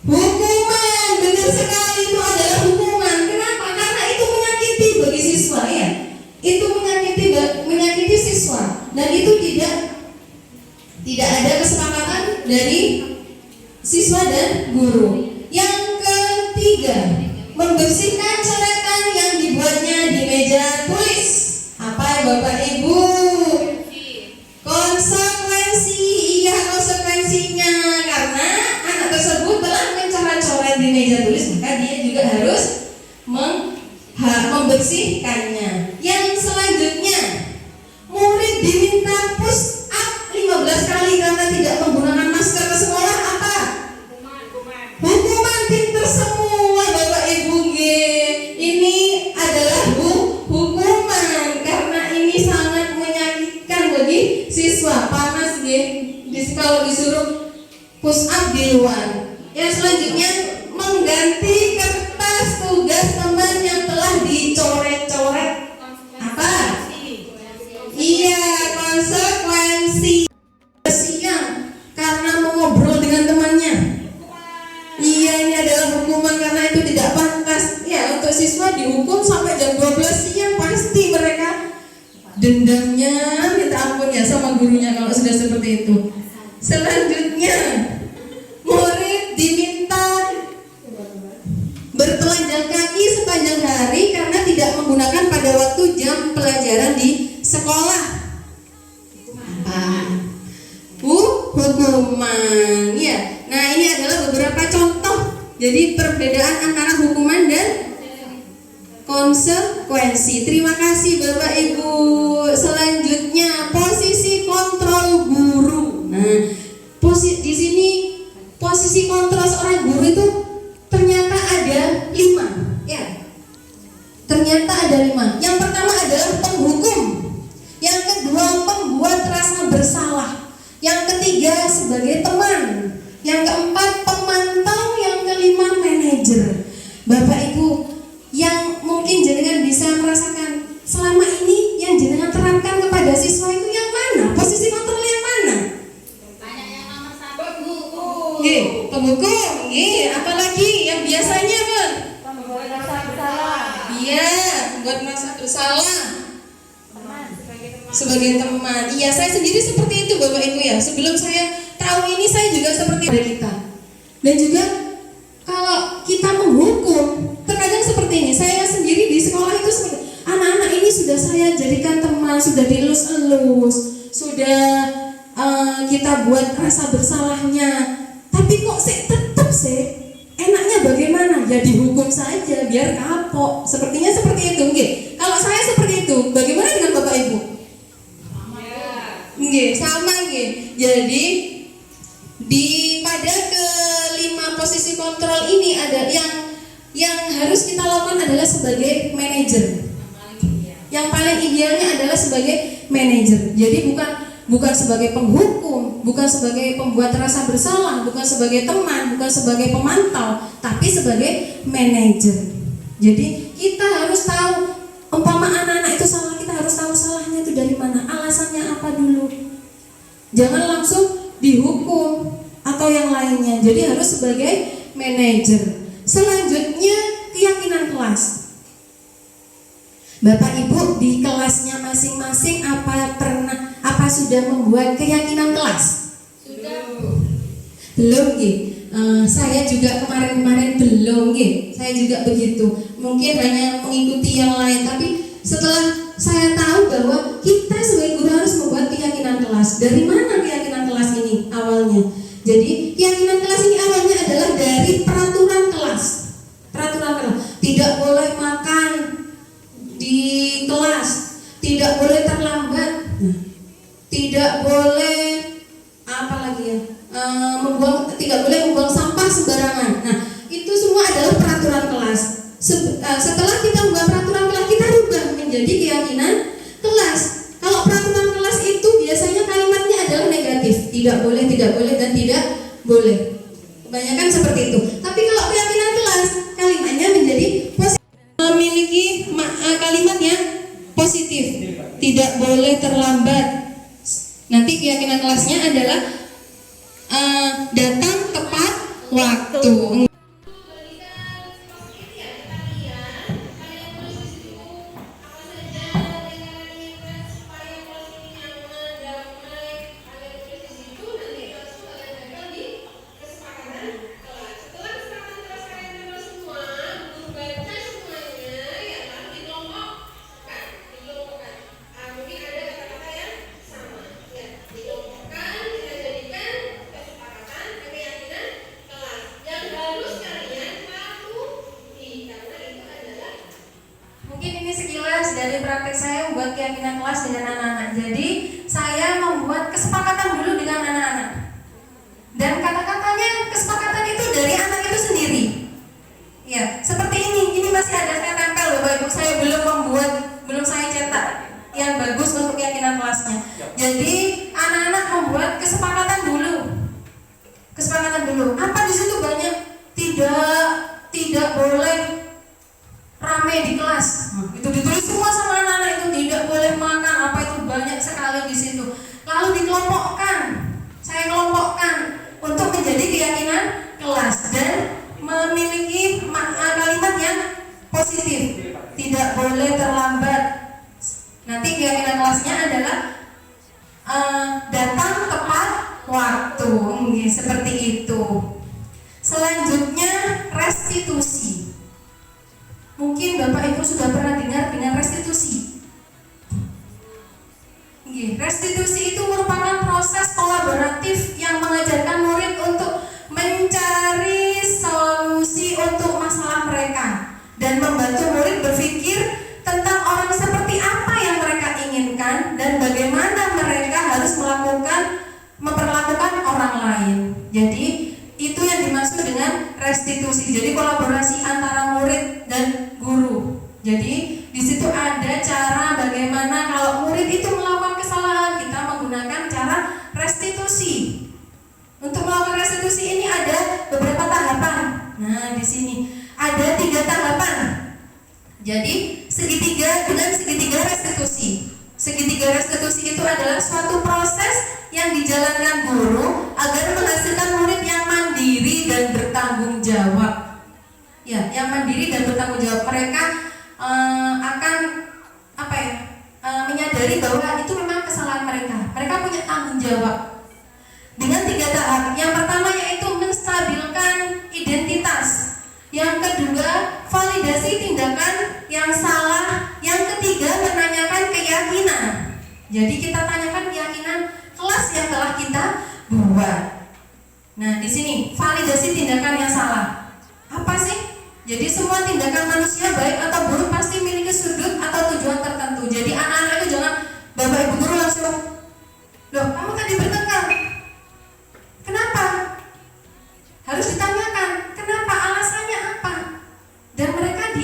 Hukuman, benar sekali, itu adalah hukuman. Kenapa? Karena itu menyakiti bagi siswa ya. Itu menyakiti siswa, dan itu tidak ada kesepakatan dari siswa dan guru. Yang ketiga, membersihkan coretan yang dibuatnya di meja tulis. Apa ya Bapak Ibu? Konsekuensi, iya konsekuensinya, karena anak tersebut telah mencoret-coret di meja tulis, maka dia juga harus membersihkannya. Yang selanjutnya, murid diminta push up 15 kali karena tidak menggunakan masker ke sekolah. Apa? Hukuman. Pinter semua Bapak Ibu. Ini adalah hukuman karena ini sangat menyakitkan bagi siswa. Panas kalau disuruh push up di luar. Yang selanjutnya, mengganti kertas tugas teman yang telah dicoret-coret. Apa? Iya, konsekuensi. Siang karena mau ngobrol dengan temannya. Iya, ini adalah hukuman karena itu tidak pantas. Ya, untuk siswa dihukum sampai jam 12 siang, pasti mereka dendamnya minta ampun ya sama gurunya kalau sudah seperti itu. Selanjutnya, murid diminta bertelanjang kaki sepanjang hari karena tidak menggunakan pada waktu jam pelajaran di sekolah. Hukuman ya. Nah, ini adalah beberapa contoh. Jadi perbedaan antara hukuman dan konsekuensi. Terima kasih Bapak Ibu. Selanjutnya, posisi kontrol guru. Nah, di sini posisi kontrol seorang guru itu ternyata ada 5 ya. Ternyata ada 5. Yang pertama adalah penghukum. Yang kedua, pembuat rasa bersalah. Yang ketiga, sebagai teman. Yang keempat, pemantau. Yang kelima, manajer. Bapak Ibu, yang mungkin jenengan bisa merasakan selama ini yang jenengan terangkan kepada siswa itu yang mana? Posisi kontrol yang mana? Banyak yang nomor 1. Penghukum. Apalagi yang biasanya kan? Membuat rasa bersalah. Iya, membuat merasa bersalah. Sebagai teman. Iya, saya sendiri seperti itu Bapak Ibu ya. Sebelum saya tahu ini, saya juga seperti kita. Dan juga kalau kita menghukum, terkadang seperti ini. Saya sendiri di sekolah itu seperti anak-anak ini sudah saya jadikan teman, sudah dilus-elus, sudah kita buat rasa bersalahnya. Tapi kok tetap enaknya bagaimana? Ya dihukum saja biar kapok. Sepertinya seperti itu. Kalau saya seperti itu, bagaimana dengan Bapak Ibu? Sama. Jadi pada kelima posisi kontrol ini ada yang harus kita lakukan adalah sebagai manajer. Yang paling idealnya adalah sebagai manajer. Jadi bukan sebagai penghukum, bukan sebagai pembuat rasa bersalah, bukan sebagai teman, bukan sebagai pemantau, tapi sebagai manajer. Jadi kita harus tahu, umpama anak-anak itu salah, kita harus tahu salahnya itu dari mana, alasannya apa dulu. Jangan langsung dihukum atau yang lainnya. Jadi harus sebagai manajer. Selanjutnya keyakinan kelas. Bapak Ibu di kelasnya masing-masing apa sudah membuat keyakinan kelas? Sudah. Belum saya juga kemarin-kemarin belum saya juga begitu. Mungkin hanya mengikuti yang lain, tapi setelah saya tahu bahwa kita sebagai guru harus membuat keyakinan kelas. Dari mana keyakinan kelas ini awalnya? Jadi keyakinan kelas ini awalnya adalah dari peraturan kelas. Peraturan kelas. Tidak boleh makan di kelas, tidak boleh terlambat, tidak boleh tidak boleh membuang sampah sembarangan. Nah, itu semua adalah peraturan kelas. Setelah kita membuat peraturan kelas, kita rubah menjadi keyakinan kelas. Kalau peraturan kelas itu biasanya kalimatnya adalah negatif, tidak boleh, dan tidak boleh. Kebanyakan seperti itu. Tapi kalau keyakinan kelas, kalimatnya menjadi positif, memiliki kalimat yang positif, tidak boleh terlambat. Nanti keyakinan kelasnya adalah datang tepat waktu. Dari praktek saya membuat keyakinan kelas dengan anak-anak. Jadi saya membuat kesepakatan dulu dengan anak-anak. Dan kata-katanya kesepakatan itu dari anak itu sendiri. Ya, seperti ini masih ada saya tempel Bapak Ibu. Saya belum saya cetak yang bagus untuk keyakinan kelasnya. Jadi anak-anak membuat kesepakatan dulu. Apa di situ banyak? Tidak boleh rame di kelas. Itu ditulis semua sama anak-anak itu, tidak boleh makan, apa itu banyak sekali di situ. Lalu dikelompokkan. Saya kelompokkan untuk menjadi keyakinan kelas dan memiliki kalimat yang positif. Tidak boleh terlambat. Nanti keyakinan kelasnya adalah datang tepat waktu. Seperti itu. Selanjutnya restitusi. Mungkin Bapak Ibu sudah pernah dengar dengan restitusi. Restitusi itu merupakan proses kolaboratif yang mengajarkan murid untuk mencari solusi untuk masalah mereka dan membantu murid berpikir tentang orang seperti apa yang mereka inginkan dan bagaimana mereka harus memperlakukan orang lain. Jadi itu yang dimaksud dengan restitusi. Jadi kolaborasi antara murid dan guru. Jadi di situ ada cara bagaimana kalau murid itu melakukan kesalahan, kita menggunakan cara restitusi. Untuk melakukan restitusi ini ada beberapa tahapan. Nah, di sini ada 3 tahapan. Jadi segitiga restitusi. Segitiga restitusi itu adalah suatu proses yang dijalankan guru agar menghasilkan murid yang mandiri dan bertanggung jawab. Ya, yang mandiri dan bertanggung jawab. Mereka akan menyadari bahwa itu memang kesalahan mereka. Mereka punya tanggung jawab. Dengan 3 tahap. Yang pertama yaitu menstabilkan identitas. Yang kedua, validasi tindakan yang salah. Yang ketiga, menanyakan keyakinan. Jadi kita tanyakan keyakinan kelas yang telah kita buat. Nah, di sini validasi tindakan yang salah. Apa sih? Jadi semua tindakan manusia baik atau buruk pasti memiliki sudut atau tujuan tertentu. Jadi anak-anak itu jangan Bapak Ibu guru langsung, "Loh, kamu tadi bertengkar. Kenapa?" Harus ditanyakan, kenapa, alasannya apa? Dan mereka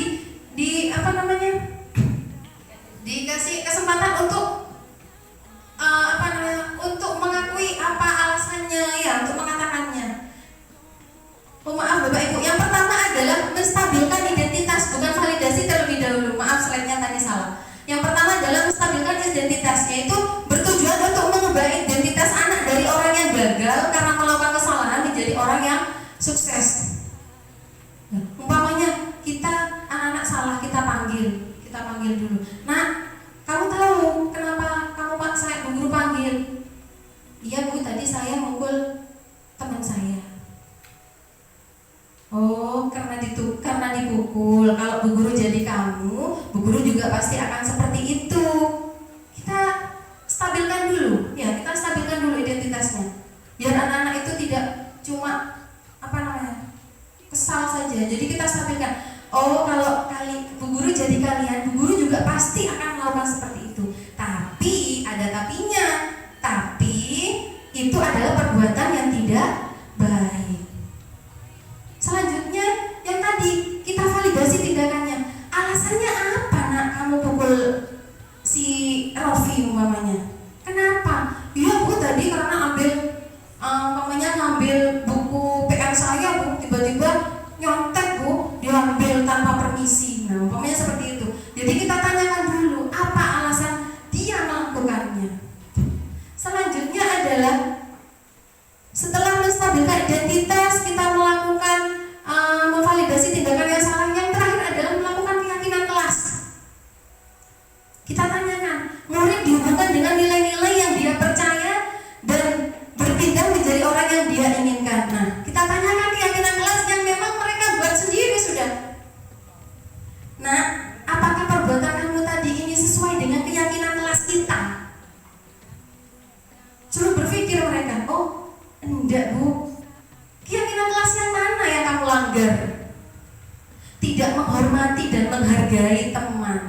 Kita tanyakan, murid dihubungkan dengan nilai-nilai yang dia percaya dan berpindah menjadi orang yang dia inginkan. Nah, kita tanyakan keyakinan kelas yang memang mereka buat sendiri sudah. Nah, apakah perbuatan kamu tadi ini sesuai dengan keyakinan kelas kita? Suruh berpikir mereka, oh enggak bu, keyakinan kelas yang mana yang kamu langgar? Tidak menghormati dan menghargai teman.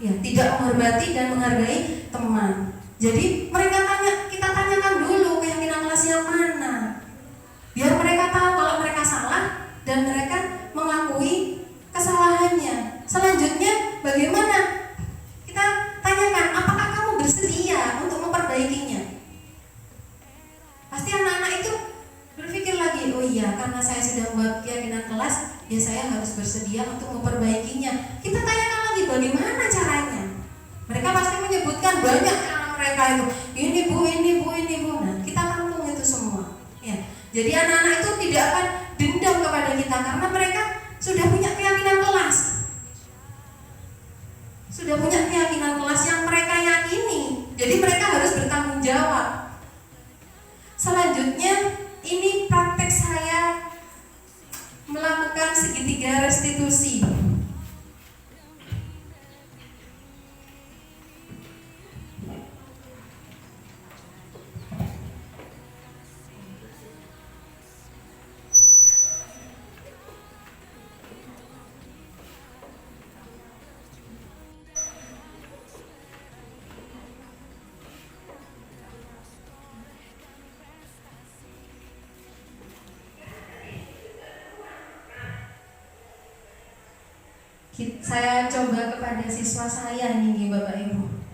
Ya, tidak menghormati dan menghargai teman. Jadi kita tanyakan dulu keyakinan kelas yang mana, biar mereka tahu kalau mereka salah dan mereka mengakui kesalahannya. Selanjutnya bagaimana? Kita tanyakan, apakah kamu bersedia untuk memperbaikinya? Pasti anak-anak itu berpikir lagi, oh iya, karena saya sudah buat keyakinan kelas, ya saya harus bersedia untuk memperbaikinya. Kita tanyakan lagi, bagaimana caranya? Mereka pasti menyebutkan banyak mereka itu, ini bu, ini bu, ini bu. Nah, kita tampung itu semua. Ya, jadi anak-anak itu tidak akan dendam kepada kita karena mereka sudah punya keyakinan kelas, sudah punya keyakinan kelas yang mereka yakini. Jadi mereka harus bertanggung jawab. Selanjutnya, ini praktek saya melakukan segitiga restitusi. Saya coba kepada siswa saya ini Bapak Ibu.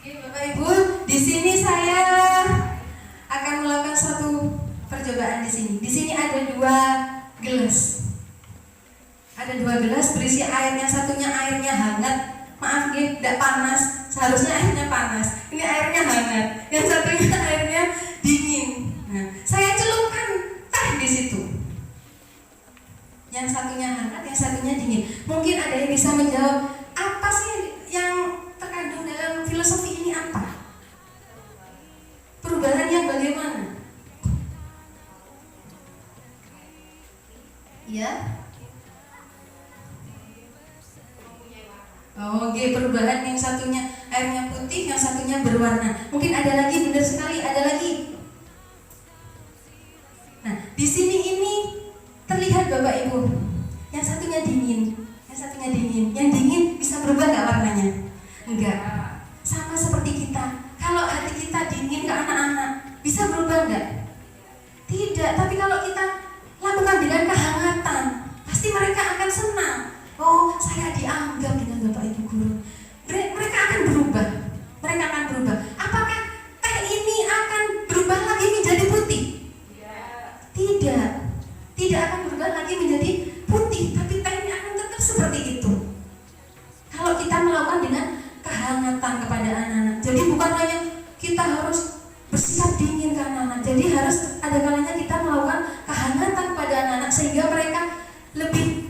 Bapak Ibu, di sini saya akan melakukan satu percobaan di sini. Di sini ada 2 gelas. Ada 2 gelas berisi air, yang satunya airnya hangat. Maaf nggih, tidak panas. Seharusnya airnya panas. Ini airnya hangat. Yang satunya airnya dingin. Nah, saya celupkan teh di situ. Yang satunya hangat, yang satunya dingin. Mungkin ada yang bisa menjawab, apa sih yang terkandung dalam filosofi ini apa? Perubahan yang bagaimana? Ya? Oh, oke, perubahan yang satunya airnya putih, yang satunya berwarna. Mungkin ada lagi, benar sekali, ada lagi. Nah, di sini ini terlihat Bapak Ibu, yang satunya dingin, yang satunya dingin. Yang dingin bisa berubah nggak warnanya? Enggak. Sama seperti kita. Kalau hati kita dingin ke anak-anak, bisa berubah nggak? Tidak. Tapi kalau kita lakukan dengan kehangatan, pasti mereka akan senang. Oh, saya dianggap dengan Bapak Ibu guru. Mereka akan berubah. Mereka akan berubah. Apakah teh ini akan berubah lagi menjadi putih? Tidak. Tidak akan berubah lagi menjadi putih, tapi teh ini akan tetap seperti itu. Kalau kita melakukan dengan kehangatan kepada anak-anak. Jadi bukan hanya kita harus bersikap dingin ke anak-anak. Jadi harus ada kalanya kita melakukan kehangatan kepada anak-anak sehingga mereka lebih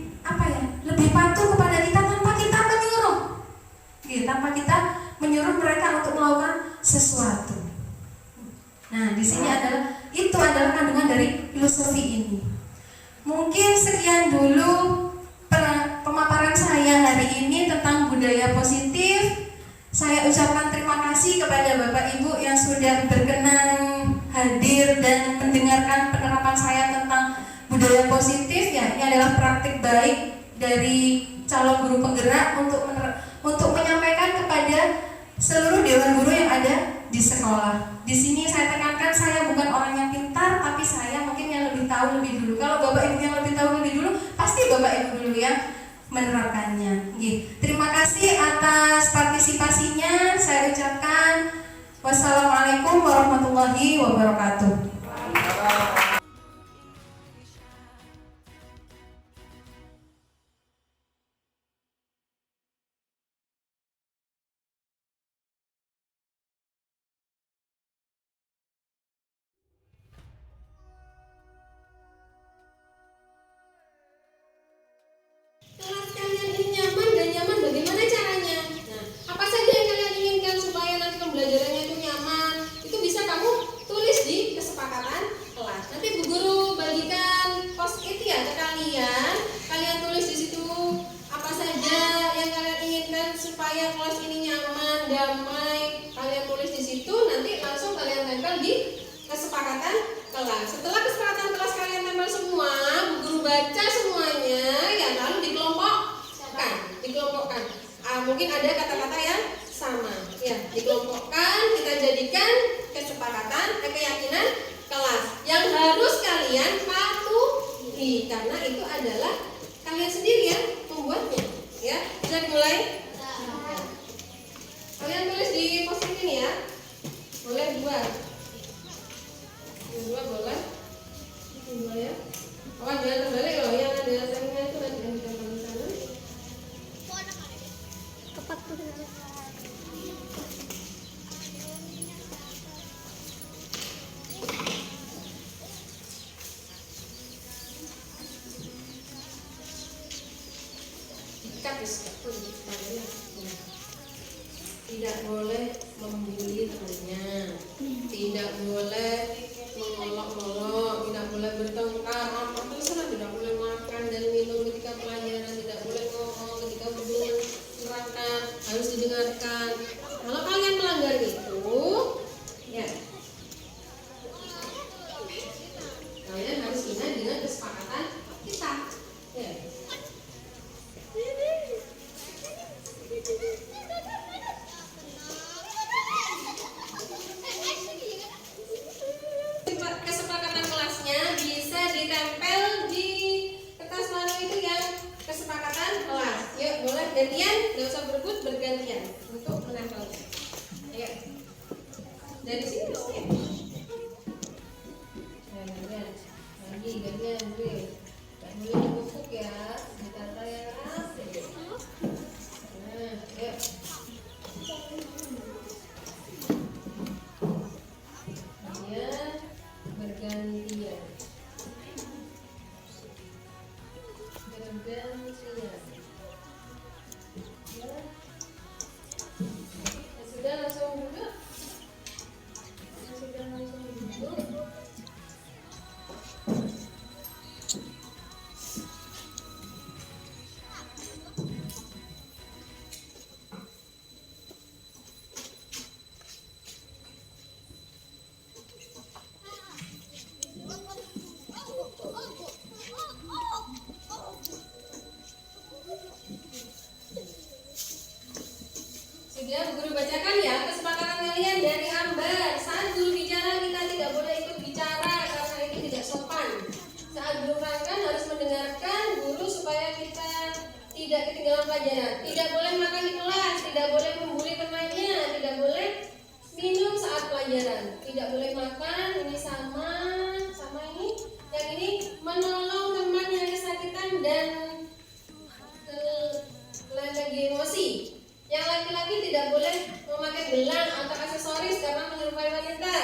lebih patuh kepada kita tanpa kita menyuruh. Tanpa kita menyuruh mereka melakukan sesuatu. Nah, di sini adalah kandungan dari filosofi ini. Mungkin sekian dulu pemaparan saya hari ini tentang budaya positif. Saya ucapkan terima kasih kepada Bapak Ibu yang sudah berkenan hadir dan mendengarkan penerapan saya tentang budaya positif. Ya, ini adalah praktik baik dari calon guru penggerak untuk menyampaikan kepada seluruh dewan guru yang ada di sekolah. Di sini saya tekankan, saya bukan orang yang pintar, tapi saya mungkin yang lebih tahu lebih dulu. Kalau Bapak Ibu yang lebih tahu lebih dulu, pasti Bapak Ibu dulu yang menerapkannya. Terima kasih atas partisipasinya. Saya ucapkan wassalamualaikum warahmatullahi wabarakatuh. Kelas kalian ini nyaman dan nyaman bagaimana caranya? Nah, apa saja yang kalian inginkan supaya nanti pembelajarannya itu nyaman? Itu bisa kamu tulis di kesepakatan kelas. Nanti Bu Guru bagikan post-it ya ke kalian. Kalian tulis di situ apa saja yang kalian inginkan supaya kelas ini nyaman, damai. Kalian tulis di situ, nanti langsung kalian tempel di kesepakatan kelas. Setelah kesepakatan kelas kalian tempel semua, Bu Guru baca semuanya, ya lalu dikelompokkan. Mungkin ada kata-kata yang sama. Ya, dikelompokkan, kita jadikan kesepakatan, keyakinan kelas yang harus kalian patuhi karena itu adalah kalian sendiri yang membuatnya. Ya, bisa dimulai? Ya. Kalian tulis di post-it ini ya. Boleh dua boleh. Dua ya. Oh, jangan terbalik loh, yang ada tengahnya itu nanti yang ditempel di sana. Tepat tuh. Tidak boleh membuli temannya, tidak boleh mengolok-olok, tidak boleh bertengkar, apa terserah, tidak boleh makan dan minum ketika pelajaran, tidak boleh ngomong ketika guru menerangkan, harus didengarkan. Kalau kalian melanggar itu, ya kalian harus ingat dengan kesepakatan kita. Ya. Kesepakatan kelasnya bisa ditempel di kertas manu itu yang kesepakatan kelas. Yuk, boleh gantian, nggak usah berebut, bergantian untuk menempelnya. Ayo, dari sini dong ya. Gantian, lagi gantian, gue. Gak boleh dibukuk ya, ditata yang asli. Nah, yuk. Bergantian. Ya. Sudah langsung duduk. Sudah, guru bacakan ya kesepakatan kalian dari Ambar. Saat guru bicara kita tidak boleh ikut bicara karena ini tidak sopan. Saat guru menerangkan harus mendengarkan guru supaya kita tidak ketinggalan pelajaran. Tidak boleh makan di kelas, tidak boleh membuli temannya, tidak boleh minum saat pelajaran, tidak boleh makan. Ini sama ini. Yang ini menolong teman yang kesakitan dan lagi emosi. Yang laki-laki tidak boleh memakai gelang atau aksesoris karena menyerupai wanita.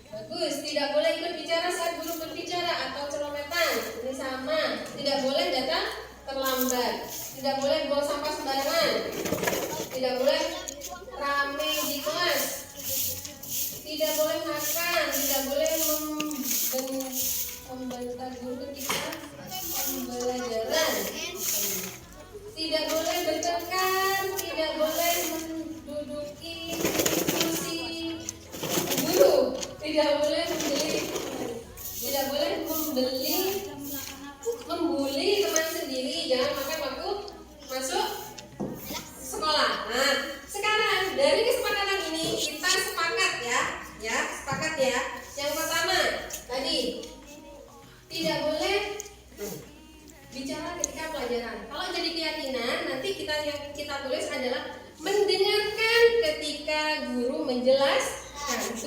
Bagus, tidak boleh ikut bicara saat guru berbicara atau celometan. Ini sama, tidak boleh datang terlambat. Tidak boleh buang sampah sembarangan. Tidak boleh rame di kelas.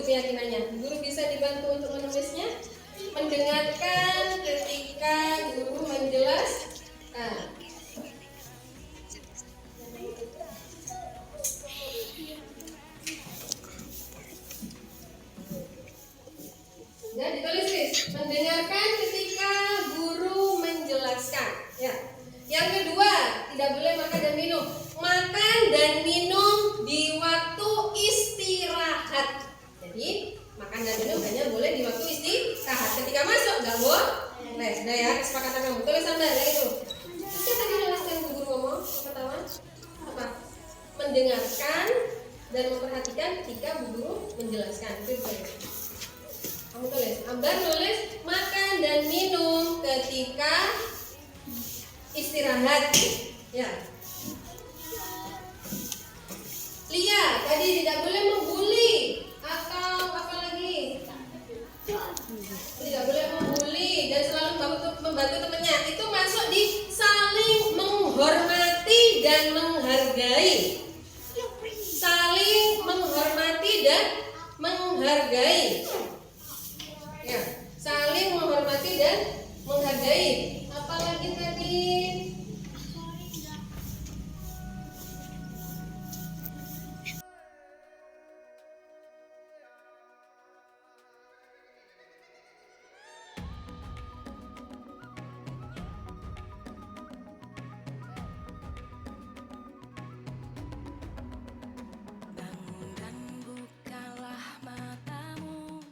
keyakinannya. Guru bisa dibantu untuk menulisnya. Mendengarkan ketika guru menjelaskan. Ya, ditulis guys. Mendengarkan ketika guru menjelaskan. Ya. Yang kedua, tidak boleh makan dan minum. Makan dan minum di waktu istirahat. Jadi, makan dan minum hanya boleh di waktu istirahat. Ketika masuk nggak boleh. Udah ya, kesepakatan kamu. Tulis Anda ya itu. Terus tadi jelaskan guru ngomong pertama apa? Mendengarkan dan memperhatikan ketika guru menjelaskan. Itu ya. Kamu tulis, Ambar nulis makan dan minum ketika istirahat. Ya. Lia, tadi tidak boleh membuli atau apa lagi? Tidak boleh membuli dan selalu membantu temannya. Itu masuk di saling menghormati dan menghargai. Saling menghormati dan menghargai. Ya, saling menghormati dan menghargai. Apalagi tadi? Bangun dan bukalah matamu,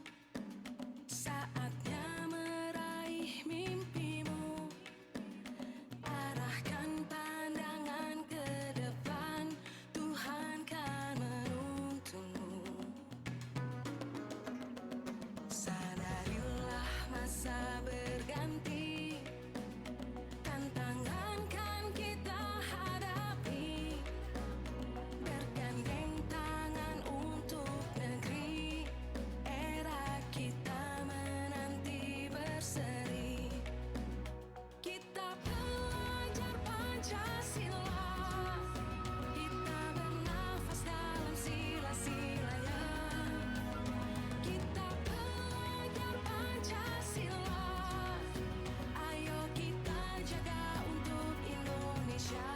saatnya meraih mimpimu. Arahkan pandangan ke depan, Tuhan kan menuntunmu. Sadarilah masa berganti, tantangan kan kita hadapi. Bergandeng tangan untuk negeri, era kita menanti berseri. Kita pelajar Pancasila, kita bernafas dalam sila-silanya. Kita pelajar Pancasila, ayo kita jaga untuk Indonesia.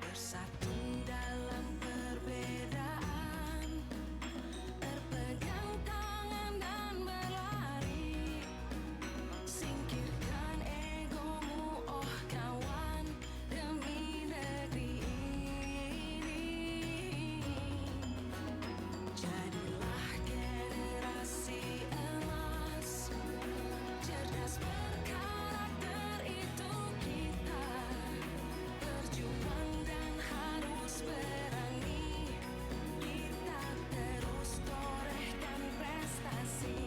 Bersatu dalam perbedaan, berpegang tangan dan berlari. Singkirkan egomu, oh kawan, demi negeri ini. Jadilah generasi emas, cerdas berkarakter itu kita. Berjuang dan harus berani, kita terus torehkan prestasi.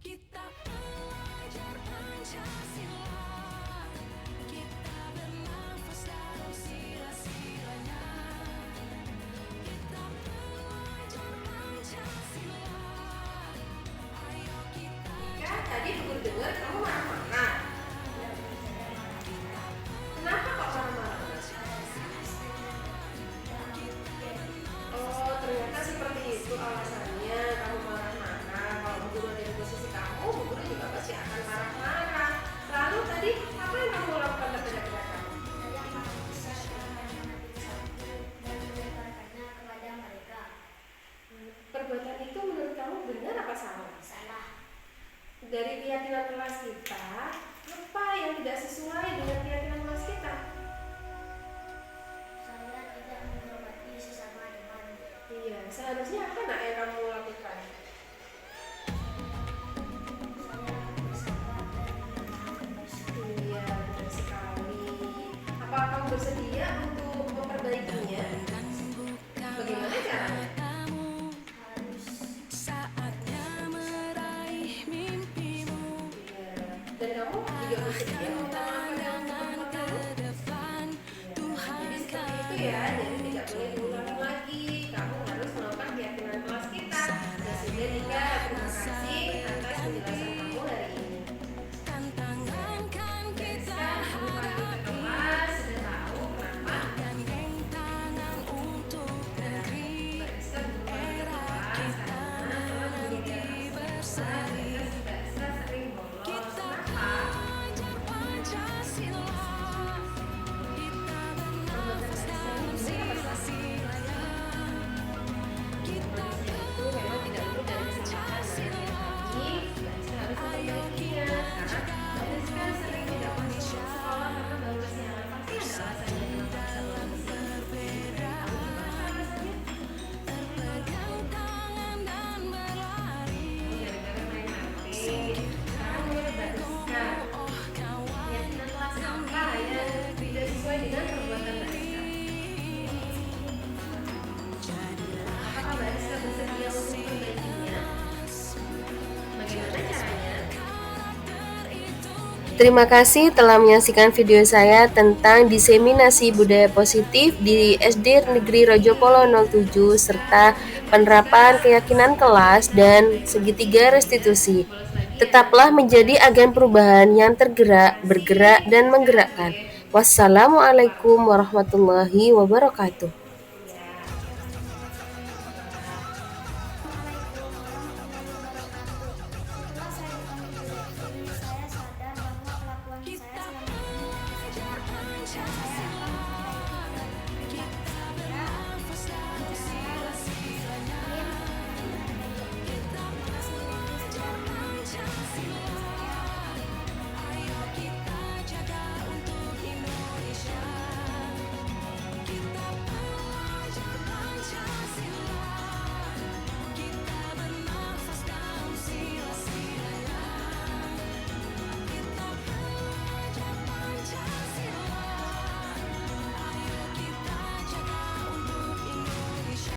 Kita pelajar Pancasila, kita bernafas dalam sila-silanya. Kita pelajar Pancasila, ayo kita. Ya, tadi guru dengar kamu marah-marah. Kenapa kok marah-marah? Oh, ternyata seperti itu alasannya kamu marah-marah. Kalau guru ada di posisi kamu, guru juga pasti akan marah-marah. Lalu tadi apa yang kamu lakukan terhadap mereka? Perbuatan itu menurut kamu benar apa salah? Salah. Dari keyakinan kelas kita, apa yang tidak sesuai dengan keyakinan kelas kita? Saya tidak menghormati sesama teman. Iya, seharusnya apa nak yang kamu lakukan? Saya bersabar dan menahan. Iya, benar sekali. Apa kamu bersedia untuk memperbaikinya? Bagaimana caranya? Harus Saatnya meraih mimpimu. Iya. Dan kamu juga bersedia meminta maaf pada Pandangan orang tua ke kamu? depan, Iya. Tuhan Jadi seperti itu ya, jadi tidak boleh diulangi lagi. Kamu harus melakukan keyakinan kelas kita. Ya sudah Nika, terima kasih atas penjelasan kamu hari ini. Tantangan kan kita Kamu pagi ke kelas sudah tahu kenapa? gandeng tangan untuk negeri Mbak Rizka belum pagi ke kelas karena telah menjadi bersari. Mbak Rizka sering bolos. Kenapa? belajar Pancasila. Kita bernafas dalam sila-sila. Kita Itu memang tidak luput dari kesalahan. Tapi Mbak Rizka harus memperbaikinya karena Mbak Rizka sering tidak masuk sekolah karena baru kesiangan. Pasti ada alasannya kenapa bisa bolos. Tahu gimana alasannya? berpegang tangan dan berlari. Gara-gara main HP. Sekarang menurut Mbak Rizka, Oh kawan, keyakinan kelas apa yang tidak sesuai dengan perbuatan Mbak Rizka? Apakah Mbak Rizka bersedia untuk memperbaikinya? Bagaimana caranya? Terima kasih telah menyaksikan video saya tentang diseminasi budaya positif di SD Negeri Rojopolo 07 serta penerapan keyakinan kelas dan segitiga restitusi. Tetaplah menjadi agen perubahan yang tergerak, bergerak, dan menggerakkan. Wassalamualaikum warahmatullahi wabarakatuh.